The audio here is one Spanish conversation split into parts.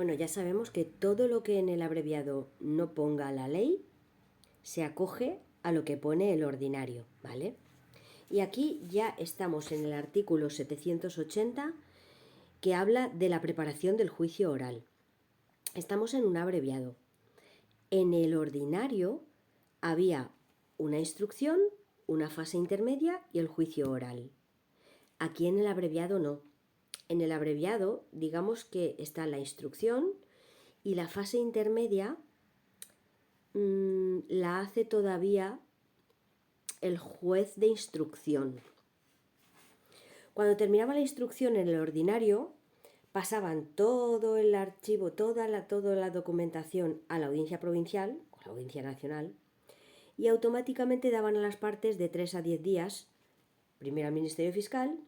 Bueno, ya sabemos que todo lo que en el abreviado no ponga la ley se acoge a lo que pone el ordinario, ¿vale? Y aquí ya estamos en el artículo 780 que habla de la preparación del juicio oral. Estamos en un abreviado. En el ordinario había una instrucción, una fase intermedia y el juicio oral. Aquí en el abreviado no. En el abreviado, digamos que está la instrucción y la fase intermedia la hace todavía el juez de instrucción. Cuando terminaba la instrucción en el ordinario, pasaban todo el archivo, toda la documentación a la audiencia provincial o la audiencia nacional y automáticamente daban a las partes de 3 a 10 días, primero al Ministerio Fiscal,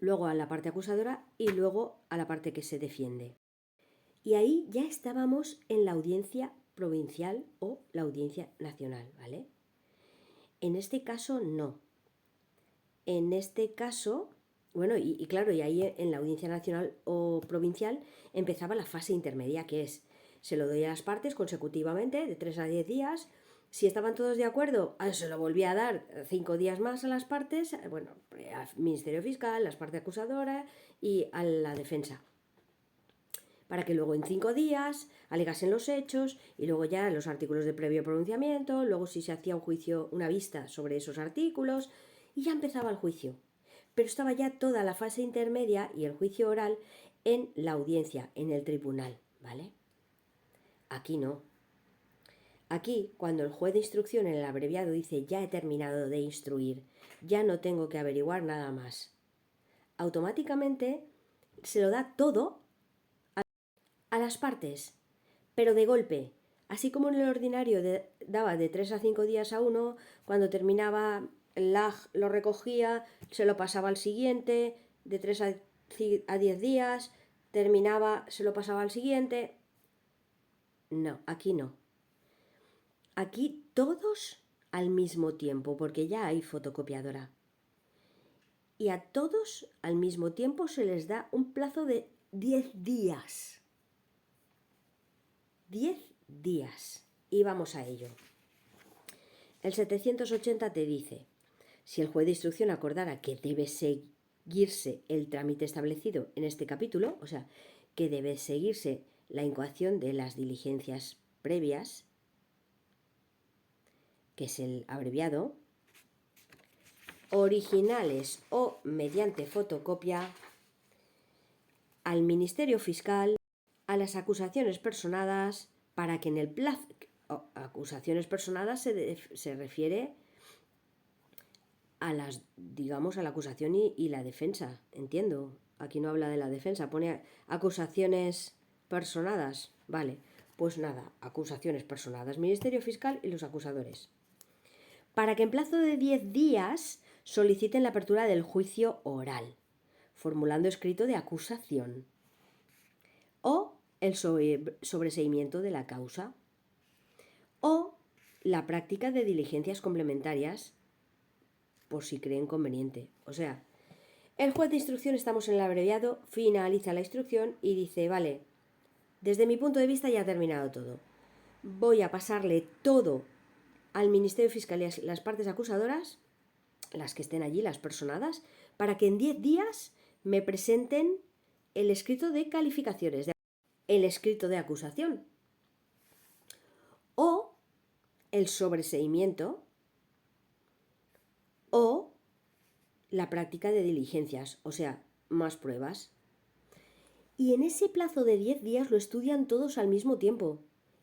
luego a la parte acusadora y luego a la parte que se defiende. Y ahí ya estábamos en la audiencia provincial o la audiencia nacional, ¿vale? En este caso no. En este caso, bueno, y claro, y ahí en la audiencia nacional o provincial empezaba la fase intermedia, que es, se lo doy a las partes consecutivamente, de 3 a 10 días. Si estaban todos de acuerdo, se lo volvía a dar 5 días más a las partes, bueno, al Ministerio Fiscal, las partes acusadoras y a la defensa, para que luego en 5 días alegasen los hechos y luego ya los artículos de previo pronunciamiento, luego si se hacía un juicio, una vista sobre esos artículos y ya empezaba el juicio. Pero estaba ya toda la fase intermedia y el juicio oral en la audiencia, en el tribunal, ¿vale? Aquí no. Aquí, cuando el juez de instrucción en el abreviado dice ya he terminado de instruir, ya no tengo que averiguar nada más, automáticamente se lo da todo a las partes, pero de golpe. Así como en el ordinario daba de 3 a 5 días a uno, cuando terminaba el lag lo recogía, se lo pasaba al siguiente, de 3 a 10 días, terminaba, se lo pasaba al siguiente. No, aquí no. Aquí todos al mismo tiempo, porque ya hay fotocopiadora. Y a todos al mismo tiempo se les da un plazo de 10 días. 10 días. Y vamos a ello. El 780 te dice, si el juez de instrucción acordara que debe seguirse el trámite establecido en este capítulo, o sea, que debe seguirse la incoación de las diligencias previas, que es el abreviado, originales o mediante fotocopia, al Ministerio Fiscal, a las acusaciones personadas, para que en el plazo... Acusaciones personadas se refiere a las, digamos, a la acusación y la defensa, entiendo. Aquí no habla de la defensa, pone acusaciones personadas. Vale, pues nada, acusaciones personadas, Ministerio Fiscal y los acusadores. Para que en plazo de 10 días soliciten la apertura del juicio oral, formulando escrito de acusación, o el sobreseimiento de la causa, o la práctica de diligencias complementarias por si creen conveniente. O sea, el juez de instrucción, estamos en el abreviado, finaliza la instrucción y dice, vale, desde mi punto de vista ya ha terminado todo. Voy a pasarle todo al Ministerio Fiscal y a las partes acusadoras, las que estén allí, las personadas, para que en 10 días me presenten el escrito de calificaciones, el escrito de acusación o el sobreseimiento o la práctica de diligencias, o sea, más pruebas. Y en ese plazo de 10 días lo estudian todos al mismo tiempo.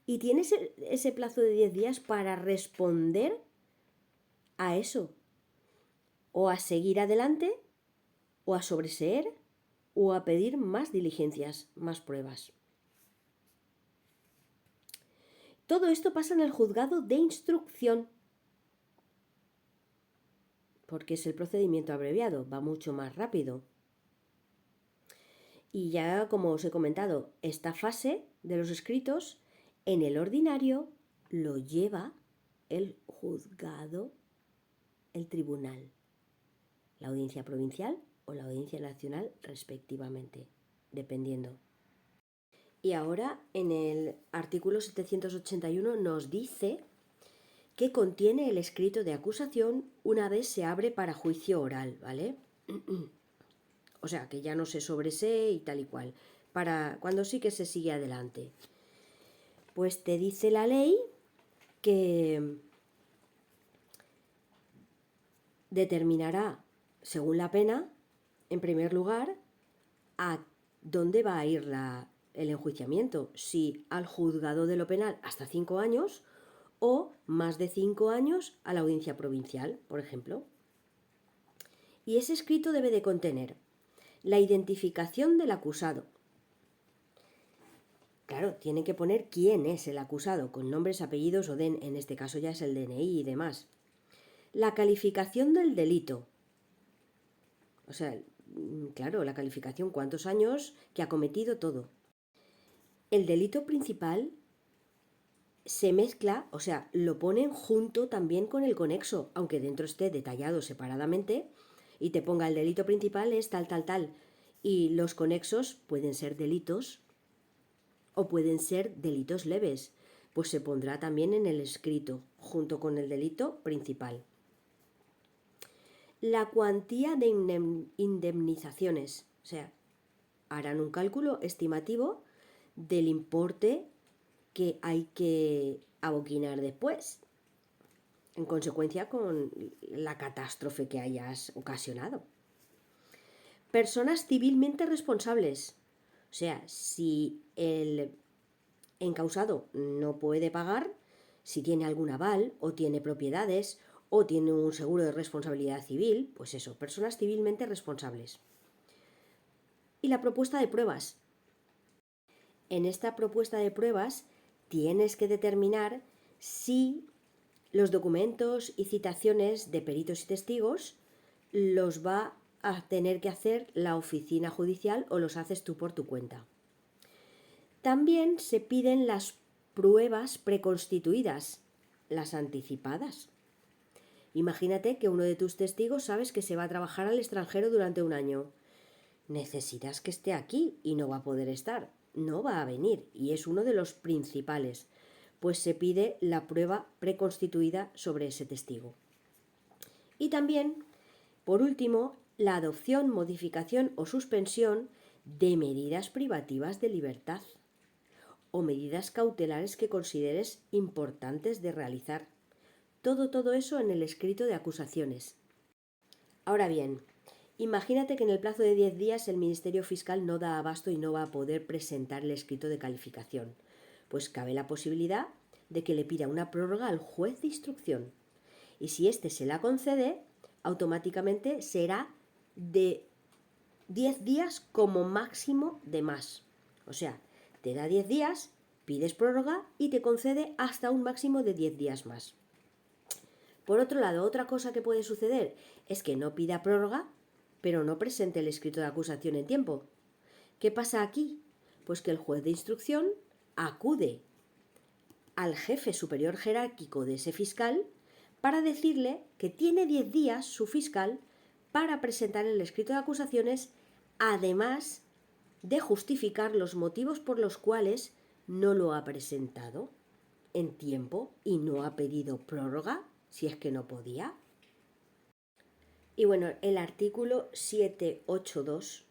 Y tienes ese plazo de 10 días para responder a eso. O a seguir adelante, o a sobreseer, o a pedir más diligencias, más pruebas. Todo esto pasa en el juzgado de instrucción, porque es el procedimiento abreviado, va mucho más rápido. Y ya, como os he comentado, esta fase de los escritos en el ordinario lo lleva el juzgado, el tribunal, la audiencia provincial o la audiencia nacional respectivamente, dependiendo. Y ahora en el artículo 781 nos dice que contiene el escrito de acusación una vez se abre para juicio oral, ¿vale? O sea, que ya no se sobresee y tal y cual, para cuando sí que se sigue adelante. Pues te dice la ley que determinará, según la pena, en primer lugar, a dónde va a ir el enjuiciamiento, si al juzgado de lo penal hasta 5 años o más de 5 años a la audiencia provincial, por ejemplo. Y ese escrito debe de contener la identificación del acusado. Claro, tiene que poner quién es el acusado, con nombres, apellidos o en este caso ya es el DNI y demás. La calificación del delito. O sea, claro, la calificación, cuántos años, que ha cometido, todo. El delito principal se mezcla, o sea, lo ponen junto también con el conexo, aunque dentro esté detallado separadamente y te ponga el delito principal es tal, tal, tal. Y los conexos pueden ser delitos o pueden ser delitos leves, pues se pondrá también en el escrito, junto con el delito principal. La cuantía de indemnizaciones, o sea, harán un cálculo estimativo del importe que hay que aboquinar después, en consecuencia con la catástrofe que hayas ocasionado. Personas civilmente responsables, o sea, si el encausado no puede pagar, si tiene algún aval o tiene propiedades o tiene un seguro de responsabilidad civil, pues eso, personas civilmente responsables. Y la propuesta de pruebas. En esta propuesta de pruebas tienes que determinar si los documentos y citaciones de peritos y testigos los va a tener que hacer la oficina judicial o los haces tú por tu cuenta. También se piden las pruebas preconstituidas, las anticipadas. Imagínate que uno de tus testigos sabes que se va a trabajar al extranjero durante un año. Necesitas que esté aquí y no va a poder estar, no va a venir y es uno de los principales, pues se pide la prueba preconstituida sobre ese testigo. Y también, por último, la adopción, modificación o suspensión de medidas privativas de libertad o medidas cautelares que consideres importantes de realizar. Todo eso en el escrito de acusaciones. Ahora bien, imagínate que en el plazo de 10 días el Ministerio Fiscal no da abasto y no va a poder presentar el escrito de calificación. Pues cabe la posibilidad de que le pida una prórroga al juez de instrucción. Y si éste se la concede, automáticamente será de 10 días como máximo de más. O sea, te da 10 días, pides prórroga y te concede hasta un máximo de 10 días más. Por otro lado, otra cosa que puede suceder es que no pida prórroga, pero no presente el escrito de acusación en tiempo. ¿Qué pasa aquí? Pues que el juez de instrucción acude al jefe superior jerárquico de ese fiscal para decirle que tiene 10 días su fiscal para presentar el escrito de acusaciones, además de justificar los motivos por los cuales no lo ha presentado en tiempo y no ha pedido prórroga, si es que no podía. Y bueno, el artículo 782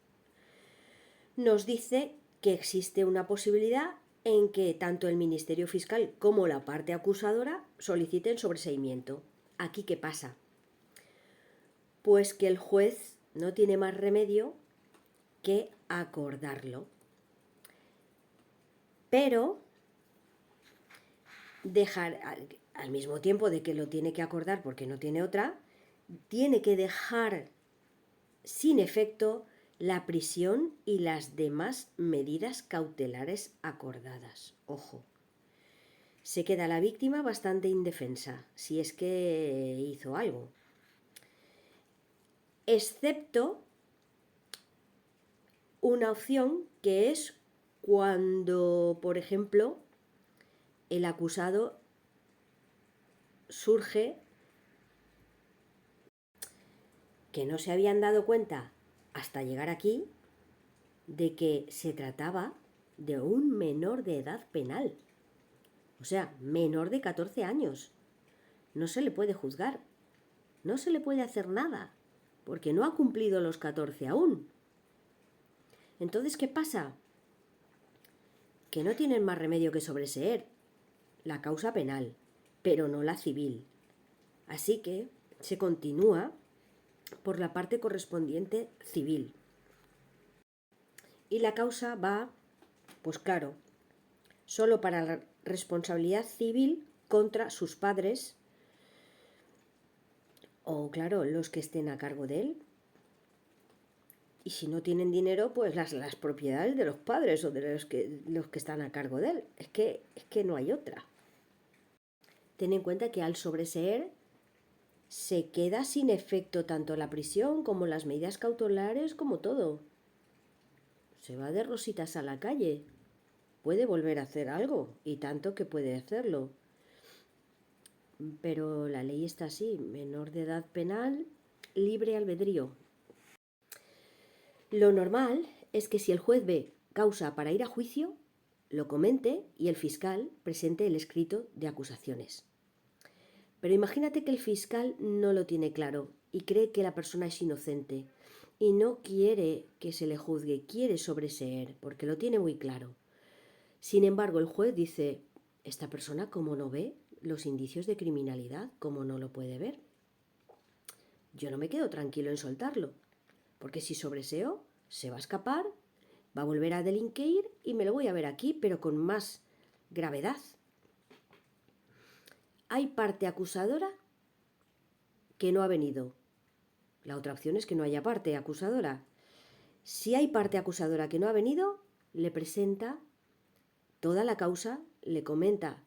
nos dice que existe una posibilidad en que tanto el Ministerio Fiscal como la parte acusadora soliciten sobreseimiento. ¿Aquí qué pasa? Pues que el juez no tiene más remedio que acordarlo. Pero dejar, al mismo tiempo de que lo tiene que acordar porque no tiene otra, tiene que dejar sin efecto la prisión y las demás medidas cautelares acordadas. Ojo, se queda la víctima bastante indefensa si es que hizo algo. Excepto una opción que es cuando, por ejemplo, el acusado surge que no se habían dado cuenta hasta llegar aquí de que se trataba de un menor de edad penal. O sea, menor de 14 años. No se le puede juzgar, no se le puede hacer nada, porque no ha cumplido los 14 aún. Entonces, ¿qué pasa? Que no tienen más remedio que sobreseer la causa penal, pero no la civil. Así que se continúa por la parte correspondiente civil. Y la causa va, pues claro, solo para la responsabilidad civil contra sus padres o, claro, los que estén a cargo de él. Y si no tienen dinero, pues las propiedades de los padres o de los que están a cargo de él. Es que no hay otra. Ten en cuenta que al sobreseer se queda sin efecto tanto la prisión como las medidas cautelares como todo. Se va de rositas a la calle. Puede volver a hacer algo, y tanto que puede hacerlo. Pero la ley está así, menor de edad penal, libre albedrío. Lo normal es que si el juez ve causa para ir a juicio, lo comente y el fiscal presente el escrito de acusaciones. Pero imagínate que el fiscal no lo tiene claro y cree que la persona es inocente y no quiere que se le juzgue, quiere sobreseer porque lo tiene muy claro. Sin embargo, el juez dice, esta persona como no ve los indicios de criminalidad, ¿cómo no lo puede ver? Yo no me quedo tranquilo en soltarlo, porque si sobreseo, se va a escapar, va a volver a delinquir y me lo voy a ver aquí, pero con más gravedad. Hay parte acusadora que no ha venido. La otra opción es que no haya parte acusadora. Si hay parte acusadora que no ha venido, le presenta toda la causa, le comenta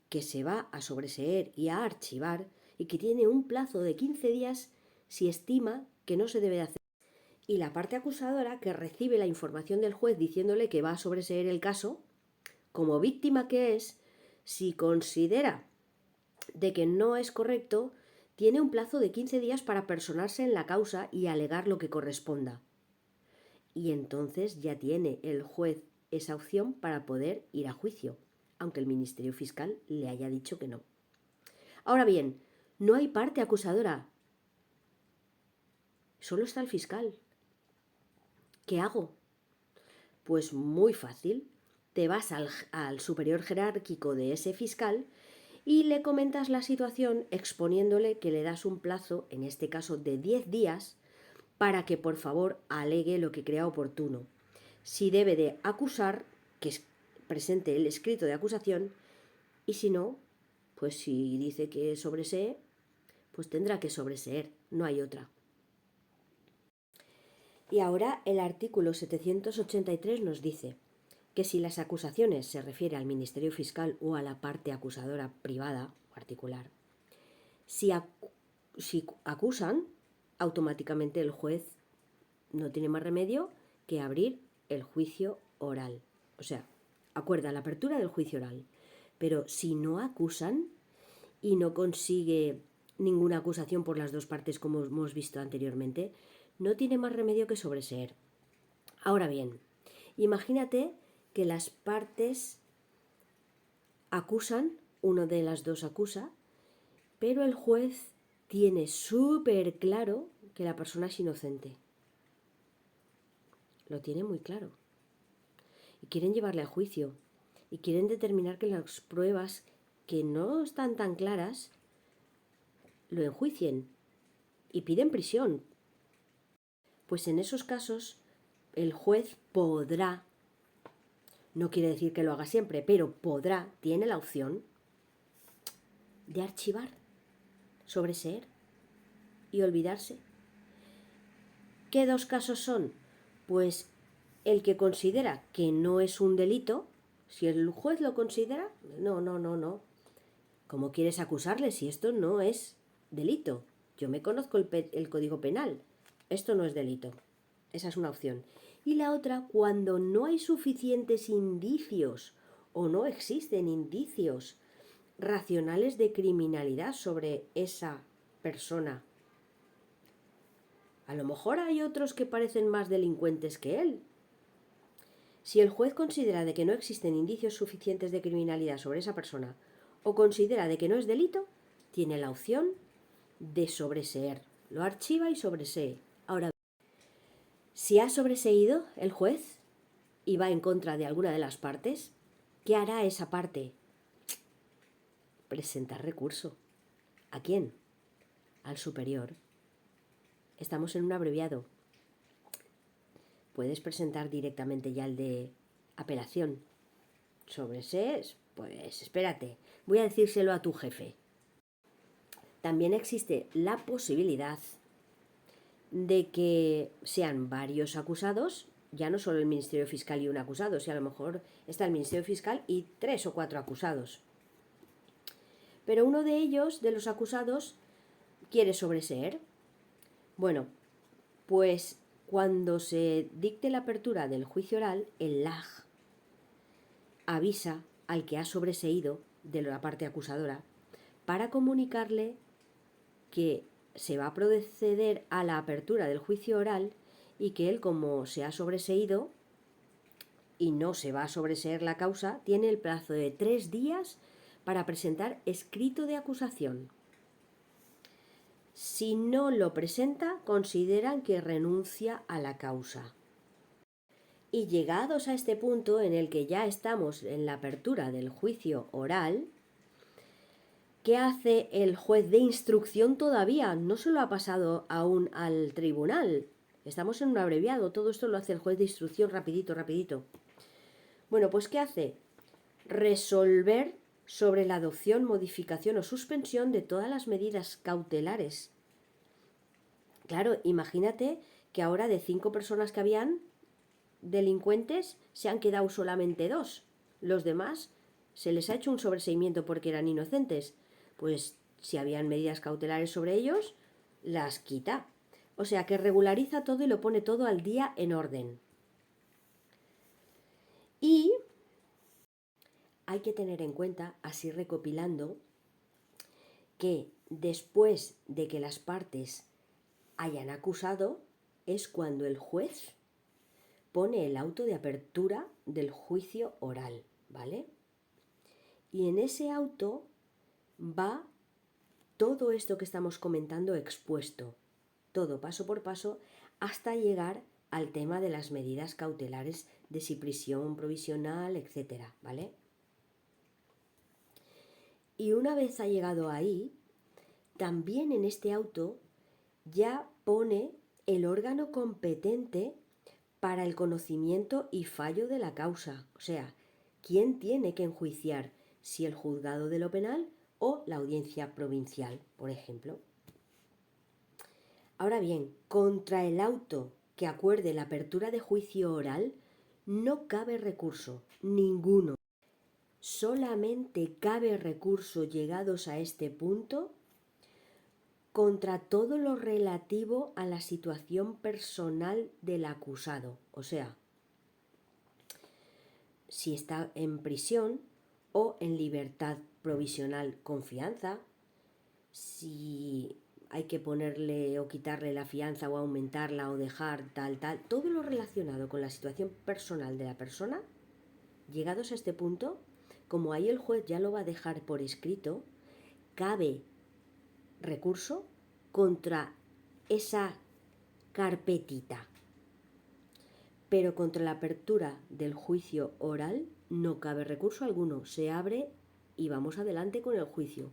que se va a sobreseer y a archivar y que tiene un plazo de 15 días si estima que no se debe hacer. Y la parte acusadora, que recibe la información del juez diciéndole que va a sobreseer el caso, como víctima que es, si considera de que no es correcto, tiene un plazo de 15 días para personarse en la causa y alegar lo que corresponda. Y entonces ya tiene el juez esa opción para poder ir a juicio, aunque el Ministerio Fiscal le haya dicho que no. Ahora bien, no hay parte acusadora, solo está el fiscal. ¿Qué hago? Pues muy fácil, te vas al superior jerárquico de ese fiscal y le comentas la situación exponiéndole que le das un plazo, en este caso de 10 días, para que por favor alegue lo que crea oportuno. Si debe de acusar, que presente el escrito de acusación, y si no, pues si dice que sobresee, pues tendrá que sobreseer, no hay otra. Y ahora el artículo 783 nos dice que si las acusaciones se refiere al Ministerio Fiscal o a la parte acusadora privada o particular, si acusan, automáticamente el juez no tiene más remedio que abrir el juicio oral. O sea, acuerda la apertura del juicio oral. Pero si no acusan y no consigue ninguna acusación por las dos partes, como hemos visto anteriormente, no tiene más remedio que sobreseer. Ahora bien, imagínate que las partes acusan, uno de las dos acusa, pero el juez tiene súper claro que la persona es inocente. Lo tiene muy claro. Y quieren llevarle a juicio. Y quieren determinar que las pruebas que no están tan claras lo enjuicien. Y piden prisión. Pues en esos casos el juez podrá, no quiere decir que lo haga siempre, pero podrá, tiene la opción de archivar, sobreseer y olvidarse. ¿Qué dos casos son? Pues el que considera que no es un delito, si el juez lo considera, no. ¿Cómo quieres acusarle si esto no es delito? Yo me conozco el Código Penal. Esto no es delito. Esa es una opción. Y la otra, cuando no hay suficientes indicios o no existen indicios racionales de criminalidad sobre esa persona. A lo mejor hay otros que parecen más delincuentes que él. Si el juez considera de que no existen indicios suficientes de criminalidad sobre esa persona o considera de que no es delito, tiene la opción de sobreseer. Lo archiva y sobresee. Ahora, si ha sobreseído el juez y va en contra de alguna de las partes, ¿qué hará esa parte? Presentar recurso. ¿A quién? Al superior. Estamos en un abreviado. Puedes presentar directamente ya el de apelación. ¿Sobresees? Pues espérate, voy a decírselo a tu jefe. También existe la posibilidad de que sean varios acusados, ya no solo el Ministerio Fiscal y un acusado, si a lo mejor está el Ministerio Fiscal y 3 o 4 acusados. Pero uno de ellos, de los acusados, quiere sobreseer. Bueno, pues cuando se dicte la apertura del juicio oral, el LAG avisa al que ha sobreseído de la parte acusadora para comunicarle que se va a proceder a la apertura del juicio oral y que él, como se ha sobreseído y no se va a sobreseer la causa, tiene el plazo de 3 días para presentar escrito de acusación. Si no lo presenta, consideran que renuncia a la causa. Y llegados a este punto en el que ya estamos en la apertura del juicio oral, ¿qué hace el juez de instrucción todavía? No se lo ha pasado aún al tribunal. Estamos en un abreviado, todo esto lo hace el juez de instrucción rapidito, rapidito. Bueno, pues ¿qué hace? Resolver sobre la adopción, modificación o suspensión de todas las medidas cautelares. Claro, imagínate que ahora de 5 personas que habían delincuentes se han quedado solamente 2. Los demás se les ha hecho un sobreseimiento porque eran inocentes. Pues si habían medidas cautelares sobre ellos, las quita. O sea que regulariza todo y lo pone todo al día en orden. Y hay que tener en cuenta, así recopilando, que después de que las partes hayan acusado, es cuando el juez pone el auto de apertura del juicio oral, ¿vale? Y en ese auto va todo esto que estamos comentando expuesto, todo paso por paso, hasta llegar al tema de las medidas cautelares de si prisión provisional, etcétera, ¿vale? Y una vez ha llegado ahí, también en este auto ya pone el órgano competente para el conocimiento y fallo de la causa. O sea, ¿quién tiene que enjuiciar? Si el juzgado de lo penal o la audiencia provincial, por ejemplo. Ahora bien, contra el auto que acuerde la apertura de juicio oral no cabe recurso, ninguno. Solamente cabe recurso llegados a este punto contra todo lo relativo a la situación personal del acusado, o sea, si está en prisión o en libertad provisional con fianza, si hay que ponerle o quitarle la fianza o aumentarla o dejar tal, todo lo relacionado con la situación personal de la persona, llegados a este punto, como ahí el juez ya lo va a dejar por escrito, cabe recurso contra esa carpetita. Pero contra la apertura del juicio oral no cabe recurso alguno, se abre y vamos adelante con el juicio.